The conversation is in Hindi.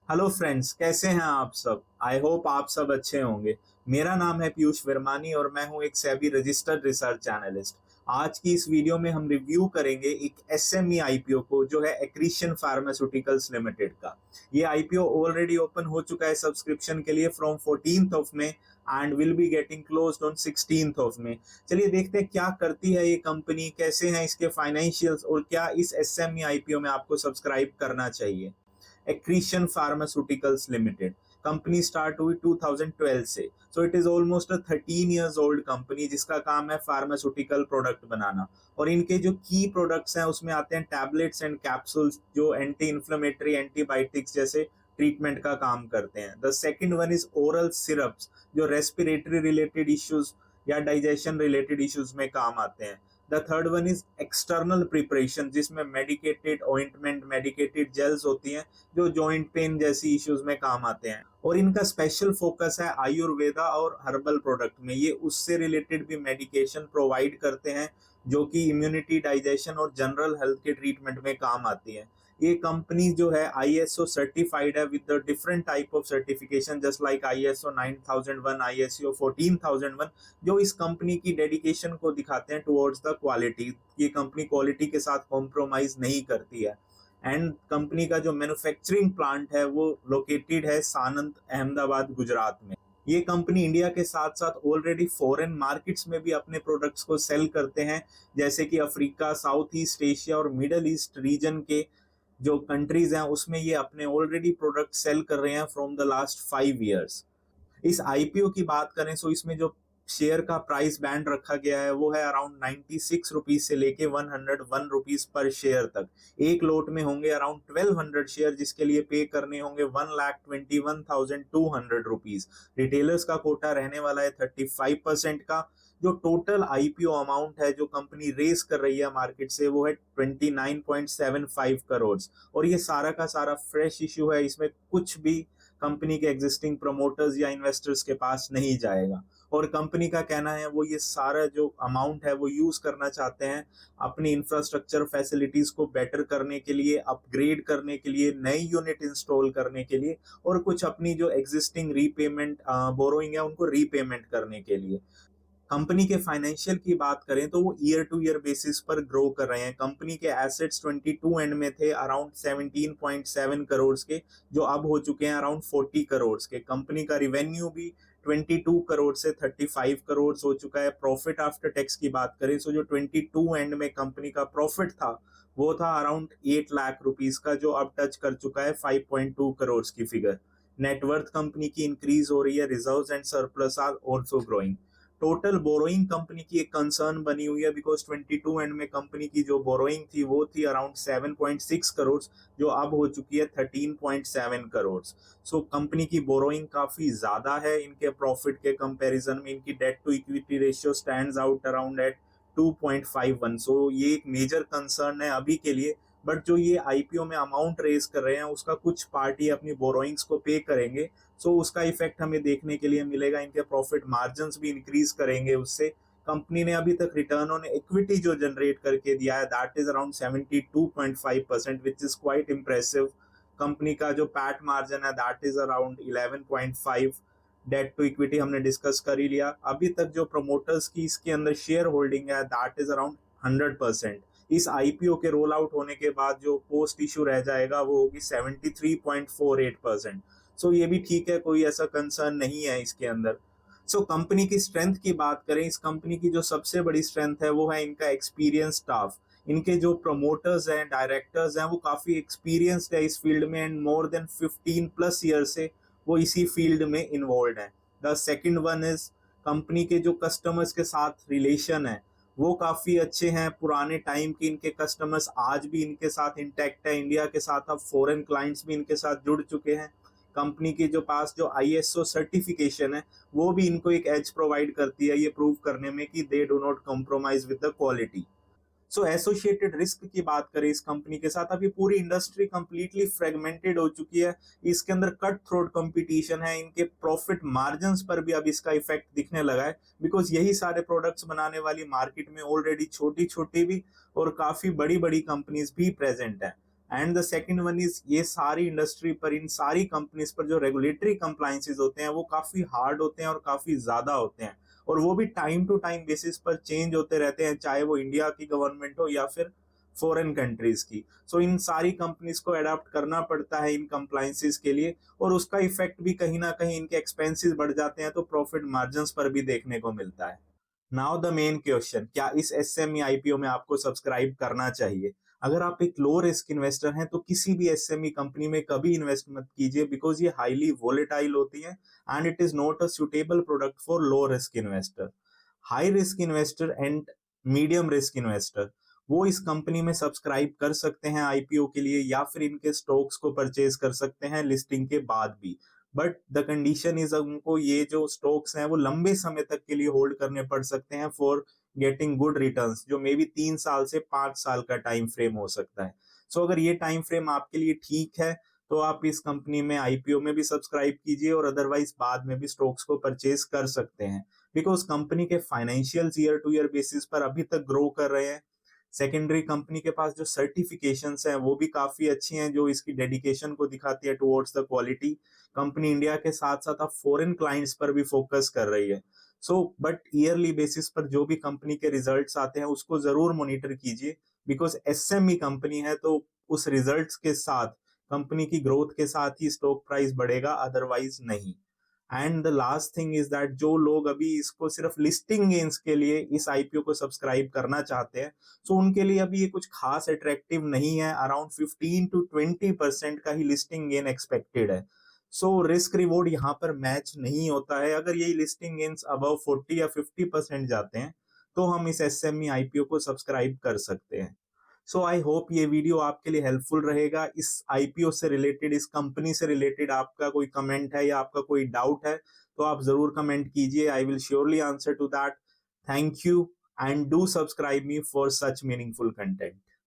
हेलो फ्रेंड्स, कैसे हैं आप सब। आई होप आप सब अच्छे होंगे। मेरा नाम है पीयूष वर्मानी और मैं हूं एक सेबी रजिस्टर्ड रिसर्च एनालिस्ट। आज की इस वीडियो में हम रिव्यू करेंगे एक एसएमई आईपीओ को, जो है एक्रीशन फार्मास्यूटिकल्स लिमिटेड का। ये आईपीओ ऑलरेडी ओपन हो चुका है सब्सक्रिप्शन के लिए from 14th of May and will be getting closed on 16th of May. चलिए देखते हैं क्या करती है ये कंपनी, कैसे हैं इसके फाइनेंशियल्स और क्या इस एसएमई आईपीओ में आपको सब्सक्राइब करना चाहिए। Accretion pharmaceuticals limited company start हुई 2012 से। So it is almost a 13 years old company जिसका काम है फार्मास्यूटिकल प्रोडक्ट बनाना। और इनके जो की प्रोडक्ट्स हैं उसमें आते हैं टैबलेट्स एंड कैप्सूल्स जो एंटी इंफ्लेमेटरी एंटीबायोटिक्स जैसे ट्रीटमेंट का काम करते हैं। The second one is oral syrups जो रेस्पिरेटरी रिलेटेड इश्यूज या डाइजेशन रिलेटेड इश्यूज में काम आते हैं। The third one is external preparation जिसमें मेडिकेटेड ऑइंटमेंट मेडिकेटेड जेल्स होती हैं जो जॉइंट पेन जैसी इश्यूज में काम आते हैं। और इनका स्पेशल फोकस है आयुर्वेदा और हर्बल प्रोडक्ट में। ये उससे रिलेटेड भी मेडिकेशन प्रोवाइड करते हैं जो कि इम्यूनिटी डाइजेशन और जनरल हेल्थ के ट्रीटमेंट में काम आती है। ये कंपनी जो है आईएसओ सर्टिफाइड है with the different type of certification just like ISO 9001, ISO 14001, जो इस कंपनी की डेडिकेशन को दिखाते हैं टुवर्ड्स द क्वालिटी। ये कंपनी क्वालिटी के साथ कॉम्प्रोमाइज नहीं करती है। एंड कंपनी का जो मैन्युफैक्चरिंग प्लांट है वो लोकेटेड है सानंद, अहमदाबाद, गुजरात में। ये कंपनी इंडिया के साथ साथ ऑलरेडी फॉरेन मार्केट्स में भी अपने प्रोडक्ट्स को सेल करते हैं, जैसे कि अफ्रीका, साउथ ईस्ट एशिया और मिडल ईस्ट रीजन के जो कंट्रीज हैं उसमें ये अपने ऑलरेडी प्रोडक्ट सेल कर रहे हैं फ्रॉम द लास्ट 5 ईयर्स। इस आईपीओ की बात करें तो इसमें जो शेयर का प्राइस बैंड रखा गया है वो है अराउंड 96 रुपीज से लेके 101 रुपीज पर शेयर तक। एक लोट में होंगे अराउंड 1200 शेयर जिसके लिए पे करने होंगे 1,21,200 रुपीज। रिटेलर्स का कोटा रहने वाला है 35% का। जो टोटल आईपीओ अमाउंट है जो कंपनी रेस कर रही है मार्केट से वो है 29.75 करोड़। और ये सारा का सारा फ्रेश इश्यू है, इसमें कुछ भी कंपनी के एग्जिस्टिंग प्रमोटर्स या इन्वेस्टर्स के पास नहीं जाएगा। और कंपनी का कहना है वो ये सारा जो अमाउंट है वो यूज करना चाहते हैं अपनी इंफ्रास्ट्रक्चर फैसिलिटीज को बेटर करने के लिए, अपग्रेड करने के लिए, नई यूनिट इंस्टॉल करने के लिए और कुछ अपनी जो एग्जिस्टिंग रीपेमेंट बोरोइंग है उनको रीपेमेंट करने के लिए। कंपनी के फाइनेंशियल की बात करें तो वो ईयर टू ईयर बेसिस पर ग्रो कर रहे हैं। कंपनी के एसेट्स 22 एंड में थे अराउंड 17.7 करोड़ के, जो अब हो चुके हैं अराउंड 40 करोड़ के। कंपनी का रिवेन्यू भी 22 करोड़ से 35 करोड़ हो चुका है। प्रॉफिट आफ्टर टैक्स की बात करें तो जो 22 एंड में कंपनी का प्रॉफिट था वो था अराउंड 8 लाख रुपीस का, जो अब टच कर चुका है 5.2 करोड़ की फिगर। नेटवर्थ कंपनी की इंक्रीज हो रही है, reserves and surplus are also growing. Total borrowing company की एक कंसर्न बनी हुई है बिकॉज 22 एंड में कंपनी की जो बोरोइंग थी वो थी अराउंड 7.6 करोड़, जो अब हो चुकी है 13.7 करोड़। सो कंपनी की बोरोइंग काफी ज्यादा है इनके प्रॉफिट के कंपैरिजन में। इनकी debt to equity ratio stands out around eight 2.51। So ये एक मेजर कंसर्न है अभी के लिए। बट जो ये आईपीओ में अमाउंट रेज कर रहे हैं उसका कुछ पार्टी अपनी बोरोइंग्स को पे करेंगे, सो उसका इफेक्ट हमें देखने के लिए मिलेगा। इनके प्रॉफिट मार्जिन्स भी इंक्रीज करेंगे उससे। कंपनी ने अभी तक रिटर्न ऑन इक्विटी जो जनरेट करके दिया है that is around 72.5%, which is quite impressive. Company का जो पैट मार्जिन है that is around 11.5। Debt to equity हमने डिस्कस कर ही लिया। अभी तक जो प्रमोटर्स की इसके अंदर शेयर होल्डिंग है दैट इज अराउंड 100%। इस आईपीओ के रोल आउट होने के बाद जो पोस्ट इशू रह जाएगा वो होगी 73.48%। सो ये भी ठीक है, कोई ऐसा कंसर्न नहीं है इसके अंदर। सो कंपनी की स्ट्रेंथ की बात करें, इस कंपनी की जो सबसे बड़ी स्ट्रेंथ है वो है इनका एक्सपीरियंस स्टाफ। इनके जो प्रमोटर्स हैं, डायरेक्टर्स हैं, वो काफी एक्सपीरियंस्ड है इस फील्ड में एंड मोर देन 15+ ईयर से वो इसी फील्ड में इन्वॉल्व है। The second one is company के जो कस्टमर्स के साथ रिलेशन है वो काफी अच्छे हैं। पुराने टाइम के इनके कस्टमर्स आज भी इनके साथ इंटैक्ट है। इंडिया के साथ अब फॉरेन क्लाइंट्स भी इनके साथ जुड़ चुके हैं। कंपनी के जो पास जो आईएसओ सर्टिफिकेशन है वो भी इनको एक एज प्रोवाइड करती है ये प्रूव करने में कि they do not compromise with the quality. So associated risk की बात करें इस कंपनी के साथ, अभी पूरी इंडस्ट्री कंप्लीटली फ्रेगमेंटेड हो चुकी है। इसके अंदर कट थ्रोट कंपटीशन है। इनके प्रॉफिट मार्जिन्स पर भी अब इसका इफेक्ट दिखने लगा है बिकॉज यही सारे प्रोडक्ट्स बनाने वाली मार्केट में ऑलरेडी छोटी छोटी भी और काफी बड़ी बड़ी कंपनीज भी प्रेजेंट है। And the second one is ये सारी इंडस्ट्री पर, इन सारी कंपनीज पर जो रेगुलेटरी कंप्लायंसेस होते हैं वो काफी हार्ड होते हैं और काफी ज्यादा होते हैं, और वो भी टाइम टू टाइम बेसिस पर चेंज होते रहते हैं, चाहे वो इंडिया की गवर्नमेंट हो या फिर फॉरेन कंट्रीज की। सो इन सारी कंपनीज को अडॉप्ट करना पड़ता है इन कंप्लायंसेस के लिए, और उसका इफेक्ट भी कहीं ना कहीं इनके एक्सपेंसेस बढ़ जाते हैं तो प्रॉफिट मार्जिन पर भी देखने को मिलता है। नाउ द मेन क्वेश्चन, क्या इस एसएमई आईपीओ में आपको सब्सक्राइब करना चाहिए? अगर आप एक लो रिस्क इन्वेस्टर हैं तो किसी भी एसएमई कंपनी में कभी इन्वेस्ट मत कीजिए, बिकॉज ये हाईली वोलेटाइल होती है and it is not a suitable product for low risk investor. High risk investor and medium risk investor वो इस कंपनी में सब्सक्राइब कर सकते हैं आईपीओ के लिए, या फिर इनके स्टॉक्स को परचेज कर सकते हैं लिस्टिंग के बाद भी। बट द कंडीशन इज उनको ये जो स्टॉक्स हैं वो लंबे समय तक के लिए होल्ड करने पड़ सकते हैं फॉर गेटिंग गुड रिटर्न्स, जो मे बी 3 साल से 5 साल का टाइम फ्रेम हो सकता है। सो अगर ये टाइम फ्रेम आपके लिए ठीक है तो आप इस कंपनी में आईपीओ में भी सब्सक्राइब कीजिए, और अदरवाइज बाद में भी स्टॉक्स को परचेज कर सकते हैं, बिकॉज कंपनी के financial year two year basis पर अभी तक ग्रो कर रहे हैं। सेकेंडरी कंपनी के पास जो सर्टिफिकेशंस हैं वो भी काफी अच्छी हैं, जो इसकी डेडिकेशन को दिखाती है towards the quality. Company India के साथ साथ अब फॉरेन क्लाइंट्स पर भी फोकस कर रही है। सो बट ईयरली बेसिस पर जो भी कंपनी के रिजल्ट्स आते हैं उसको जरूर मॉनिटर कीजिए, बिकॉज एसएमई कंपनी है तो उस रिजल्ट्स के साथ, कंपनी की ग्रोथ के साथ ही स्टॉक प्राइस बढ़ेगा, अदरवाइज नहीं। And the last thing is that जो लोग अभी इसको सिर्फ लिस्टिंग गेन्स के लिए इस आईपीओ को सब्सक्राइब करना चाहते हैं, सो उनके लिए अभी ये कुछ खास अट्रैक्टिव नहीं है। अराउंड 15 to 20% का ही लिस्टिंग गेन एक्सपेक्टेड है। सो रिस्क रिवॉर्ड यहाँ पर मैच नहीं होता है। अगर ये लिस्टिंग गेन्स अबव 40 या 50% जाते हैं तो हम इस एसएमई आईपीओ को सब्सक्राइब कर सकते हैं। सो आई होप ये वीडियो आपके लिए हेल्पफुल रहेगा। इस आईपीओ से रिलेटेड, इस कंपनी से रिलेटेड आपका कोई कमेंट है या आपका कोई डाउट है तो आप जरूर कमेंट कीजिए, I will surely answer to that. Thank you and do subscribe me for such meaningful content.